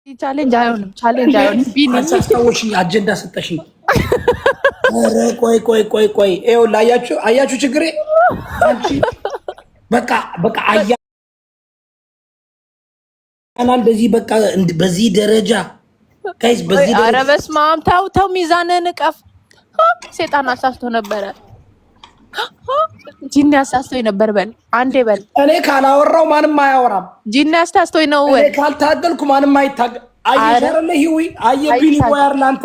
ቻሌንጅ አይሆንም። ቻሌንጅ አይሆንም። ቢኒ አሳስታውሽኝ አጀንዳ ሰጠሽኝ። ኧረ ቆይ ይኸውልህ፣ አያችሁ ችግሬ አንቺ በቃ አያና እንደዚህ በቃ በዚህ ደረጃ ጋይስ፣ በዚህ ደረጃ ኧረ በስመ አብ ተው፣ ሚዛንህን እቀፍ። ሴጣን አሳስቶ ነበረ። ጂኒ አሳስቶኝ ነበር። በል አንዴ በል። እኔ ካላወራው ማንም አያወራም። ጂኒ አሳስቶኝ ነው። እኔ ካልታገልኩ ማንም አይታገል። አየሻረለ ሂዊ አየቢኒ ወያር ላንተ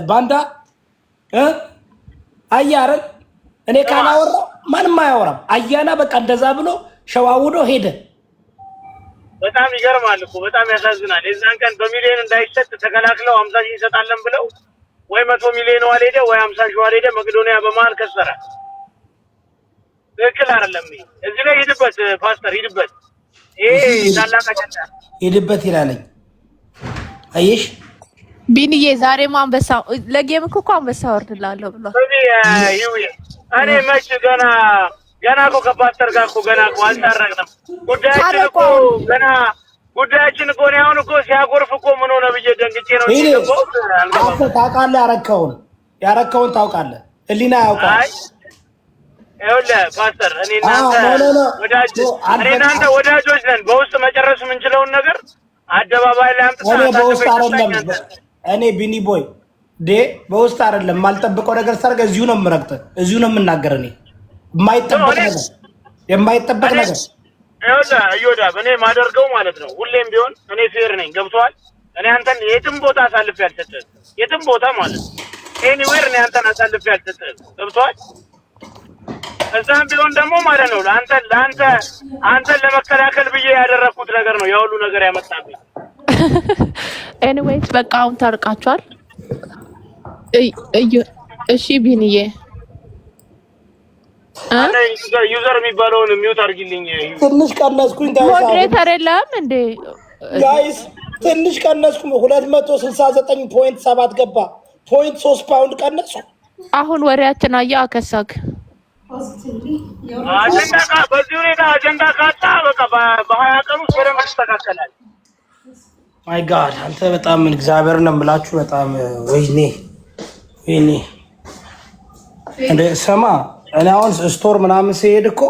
ባንዳ አያረን እኔ ካላወራው ማንም አያወራም። አያና በቃ እንደዛ ብሎ ሸዋውዶ ሄደ። በጣም ይገርማል እኮ በጣም ያሳዝናል። የዛን ቀን በሚሊዮን እንዳይሰጥ ተከላክለው 50 ሺህ ይሰጣለን ብለው ወይ 100 ሚሊዮን ዋልሄደ ወይ 50 ሺህ ዋልሄደ። መቄዶንያ በመሀል ከሰረ። ትክክል አይደለም። እዚህ ላይ ሂድበት ፓስተር ሂድበት። ይሄ ታላቅ አጀንዳ ሂድበት ይላለኝ። አየሽ ቢኒዬ ዛሬ አንበሳ ለጌም እኮ አንበሳ ወርድላለሁ ብሏል። እኔ መች ገና እኮ ከፓስተር ጋር እኮ ገና እኮ አልታረቅንም። ጉዳያችን እኮ ጉዳያችን እኮ ነው። አሁን እኮ ሲያጎርፍ እኮ ምን ሆነ ብዬ ደንግጬ ነው። ታውቃለህ፣ ያረከውን ታውቃለህ። ህሊና ያውቃል። ይኸውልህ ፓስተር፣ እኔ እናንተ ወዳጆች ነን። በውስጥ መጨረስ የምንችለውን ነገር አደባባይ ላይ አምጥተን በውስጥ አይደለም። እኔ ቢኒ ቦይ በውስጥ አይደለም የማልጠብቀው ነገር ሰርገ እዚሁ ነው የምረግጥህ፣ እዚሁ ነው የምናገር። እኔ የማይጠበቅ ነገር ይኸውልህ እዮዳብ፣ እኔ ማደርገው ማለት ነው ሁሌም ቢሆን እኔ ፌር ነኝ። ገብቶሃል? እኔ አንተን የትም ቦታ አሳልፌ አልሰጥህም። የትም ቦታ ማለት ነው ኤኒዌር እኔ አንተን አሳልፌ አልሰጥህም። ገብቶሃል? እዛም ቢሆን ደግሞ ማለት ነው አንተን ለመከላከል ብዬ ያደረኩት ነገር ነው የሁሉ ነገር ያመጣብኝ። ኤኒዌይስ በቃ አሁን ታርቃችኋል። እሺ ቢኒዬ ዩዘር የሚባለውን ሚውት አድርጊልኝ። ትንሽ ቀነስኩኝ። ሞዴሬተር የለም እንዴ ጋይስ? ትንሽ ቀነስኩ። 269.7 ገባ። 0.3 ፓውንድ ቀነስኩ። አሁን ወሬያችን አከሳክ በዚህ ሁኔታ አጀንዳ ካጣ በቃ በ20 ቀን ውስጥ በደንብ ይስተካከላል። ማይ ጋድ አንተ በጣም እግዚአብሔር ነው የምላችሁ። በጣም ወይኔ እንደ ሰማ እኔ አሁን ስቶር ምናምን ሲሄድ እኮ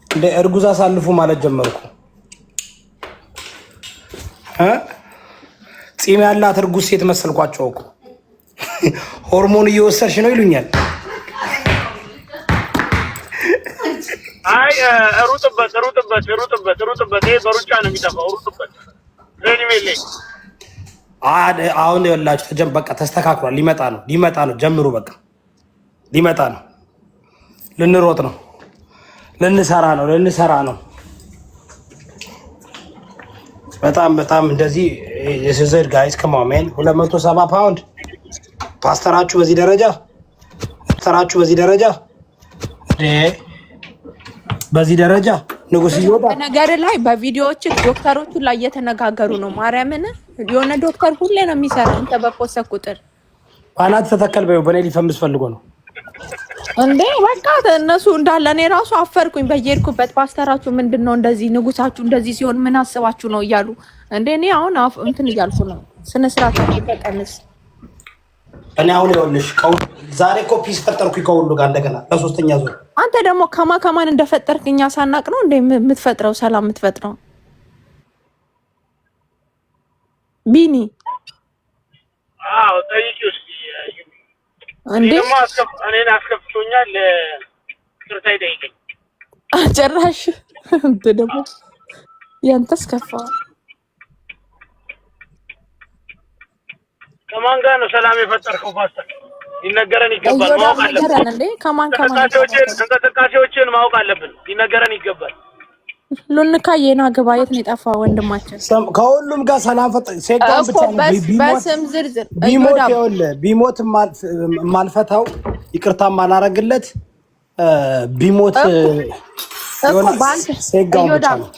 እንደ እርጉዝ አሳልፉ ማለት ጀመርኩ። ፂም ያላት እርጉዝ ሴት መሰልኳቸው እኮ። ሆርሞን እየወሰድሽ ነው ይሉኛል። አይ ሩጥበት። ይሄ በሩጫ ነው የሚጠፋው። ሩጥበት ሬኒሜሌ አሁን ይኸውላችሁ በቃ ተስተካክሏል። ሊመጣ ነው። ጀምሩ በቃ ሊመጣ ነው። ልንሮጥ ነው። ልንሰራ ነው። በጣም እንደዚህ የስዘድ ጋይስ ከማሜን 270 ፓውንድ ፓስተራችሁ በዚህ ደረጃ ንጉስ ይወጣ ነገር ላይ በቪዲዮዎች ዶክተሮቹ ላይ እየተነጋገሩ ነው። ማርያምን የሆነ ዶክተር ሁሌ ነው የሚሰራው። አንተ በፖሰት ቁጥር ባናት ተተከል በዩ በኔ ሊፈምስ ፈልጎ ነው እንዴ? በቃ እነሱ እንዳለ እኔ ራሱ አፈርኩኝ። በየሄድኩበት ፓስተራችሁ ምንድነው እንደዚህ ንጉሳችሁ እንደዚህ ሲሆን ምን አስባችሁ ነው እያሉ እንዴ? እኔ አሁን እንትን እያልኩ ነው። ስነ ስርዓት ተቀንስ። እኔ አሁን ይኸውልሽ ዛሬ እኮ ፒስ ፈጠርኩኝ ከሁሉ ጋር እንደገና ለሶስተኛ ዙር። አንተ ደግሞ ከማን እንደፈጠርክ እኛ ሳናቅ ነው እንዴ የምትፈጥረው? ሰላም የምትፈጥረው ቢኒ? አዎ ጠይቂው እስኪ እንዴ እኔን አስከፍቶኛል። ይቅርታ ይጠይቀኝ። ጭራሽ እንት ደግሞ ያንተስ ከፋ። ከማን ጋር ነው ሰላም የፈጠርከው ፓስተር? ሊነገረን ይገባል። ማወቅ አለብን። እንቅስቃሴዎችን ማወቅ አለብን። ሊነገረን ይገባል። ሉንካዬና ግባ። የት ነው የጠፋ ወንድማችን? ከሁሉም ጋር ሰላም ሴጋን ብቻ ነው በስም ዝርዝር ቢሞት ማልፈታው ይቅርታ ማላረግለት ቢሞት ሴጋን ብቻ ነው።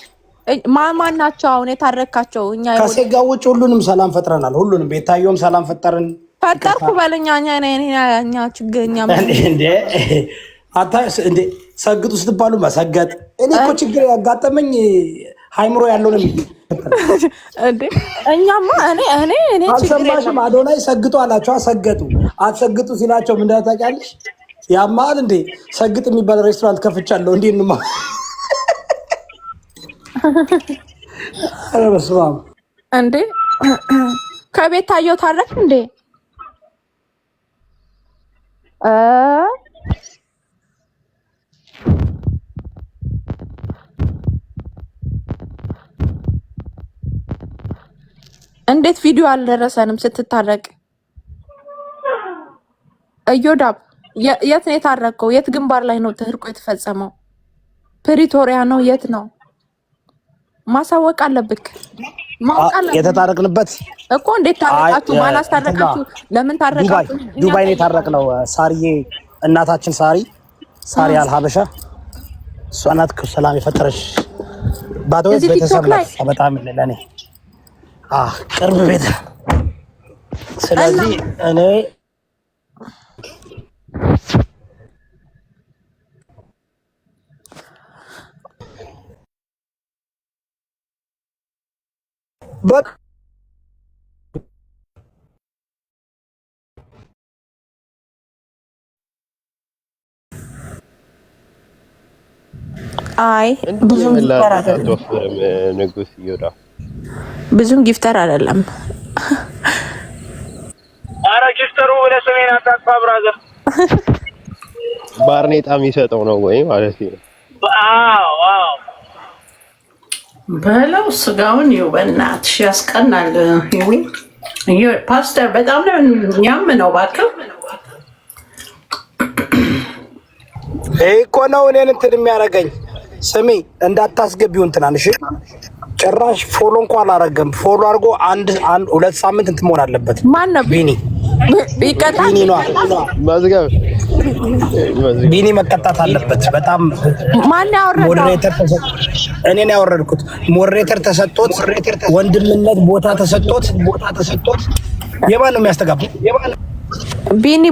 ማን ናቸው አሁን የታረካቸው? እኛ ከሴጋው ውጭ ሁሉንም ሰላም ፈጥረናል። ሁሉንም ቤታየውም ሰላም ፈጠርን። ፈጠርኩ በለኛ እኛ ችግኛ እንዴ ሰግጡ ስትባሉ መሰገጥ። እኔ እኮ ችግር ያጋጠመኝ ሃይምሮ ያለው ነው እንዴ? እኛማ እኔ አልሰማሽም? አዶናይ ሰግጡ አላቸው። ሰገጡ አትሰግጡ ሲላቸው ምን ታውቂያለሽ? ያማል እንዴ ሰግጥ የሚባል ሬስቶራንት ከፍቻለሁ እንዴ እንማ አረ በስመ አብ እንዴ ከቤት ታየው ታረክ እንዴ? እንዴት ቪዲዮ አልደረሰንም ስትታረቅ? እዮዳብ የት ነው የታረቀው? የት ግንባር ላይ ነው ትርቆ የተፈጸመው? ፕሪቶሪያ ነው? የት ነው? ማሳወቅ አለብክ። ማወቅ አለብክ። የተታረቅንበት እኮ እንዴት ታረቃችሁ? ማን አስታረቃችሁ? ለምን ታረቃችሁ? ዱባይ ነው የታረቅነው። ሳሪዬ እናታችን ሳሪ አልሀበሻ እሷ ናት ሰላም የፈጠረሽ ባዶስ ቤተሰብ ናት። በጣም ለኔ ቅርብ ቤት። ስለዚህ እኔ አይ ብዙም ጊፍተር አይደለም። አረ ጊፍተሩ ወደ ሰሜን አታጥፋ ብራዘር። ባርኔጣ የሚሰጠው ነው ወይ ማለት ነው? አዎ በለው ስጋውን ይው በእናትሽ ያስቀናል። ይው ፓስተር በጣም ነው የሚያምነው። እባክህ እኮ ነው እኔን እንትን የሚያደርገኝ። ስሚ እንዳታስገቢው እንትን እሺ። ጭራሽ ፎሎ እንኳን አላረገም። ፎሎ አድርጎ አንድ 2 ሳምንት እንትን መሆን አለበት። ማን ነው ቢኒ? ቢቀጣ ማዝገብ ቢኒ መቀጣት አለበት። በጣም ማን ያወረደው? ሞዴሬተር እኔ ነኝ ያወረድኩት። ሞዴሬተር ተሰጥቶት ወንድምነት ቦታ ተሰጥቶት የማን ነው የሚያስተጋባው? የማን ቢኒ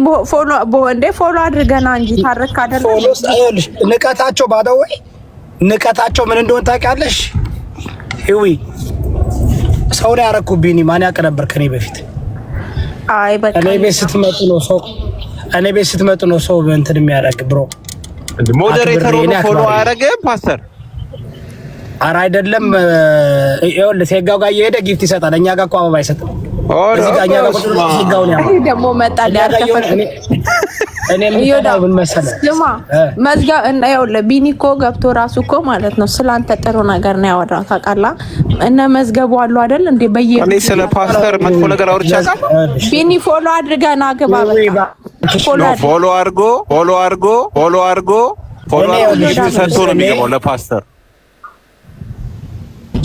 ፎሎ አድርገና እንጂ ታረክ አይደለም። ፎሎ አይልሽ። ንቀታቸው ባደወይ ንቀታቸው ምን እንደሆነ ታውቂያለሽ? ህዊ ሰው ላይ ያረኩ ቢኒ ማን ያውቅ ነበር ከኔ በፊት? አይ በቃ እኔ ቤት ስትመጡ ነው ሰው እንትን የሚያደርግ ብሮ። ሞዴሬተሩ ፎሎ አያረገም ፓስተር? ኧረ አይደለም። ይኸውልህ ሴጋው ጋር እየሄደ ጊፍት ይሰጣል። እኛ ጋር እኮ አበባ አይሰጥም። እዚህ ጋር እኛ ጋር ሴጋውን ያማ ደግሞ መጣ ሊያርከፈል እኔ ምን መሰለህ ስማ መዝጋ እና ይኸውልህ ቢኒ እኮ ገብቶ ራሱ እኮ ማለት ነው ስላንተ ጥሩ ነገር ነው ያወራው። ታውቃለህ እነ መዝገቡ አሉ አይደል እንዴ? እኔ ስለ ፓስተር መጥፎ ነገር አውርቼ አውቃለሁ? ቢኒ ፎሎ አድርገና ግባ። በቃ ፎሎ አድርጎ ሰጥቶ ነው የሚገባው ለፓስተር።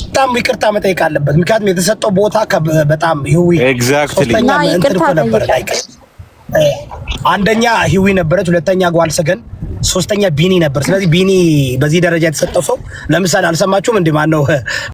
በጣም ይቅርታ መጠየቅ አለበት። ምክንያቱም የተሰጠው ቦታ በጣም ህዊ ኤግዛክትሊ ነበር። አንደኛ ህዊ ነበረች፣ ሁለተኛ ጓልሰገን፣ ሶስተኛ ቢኒ ነበር። ስለዚህ ቢኒ በዚህ ደረጃ የተሰጠው ሰው ለምሳሌ አልሰማችሁም እንዴ? ማነው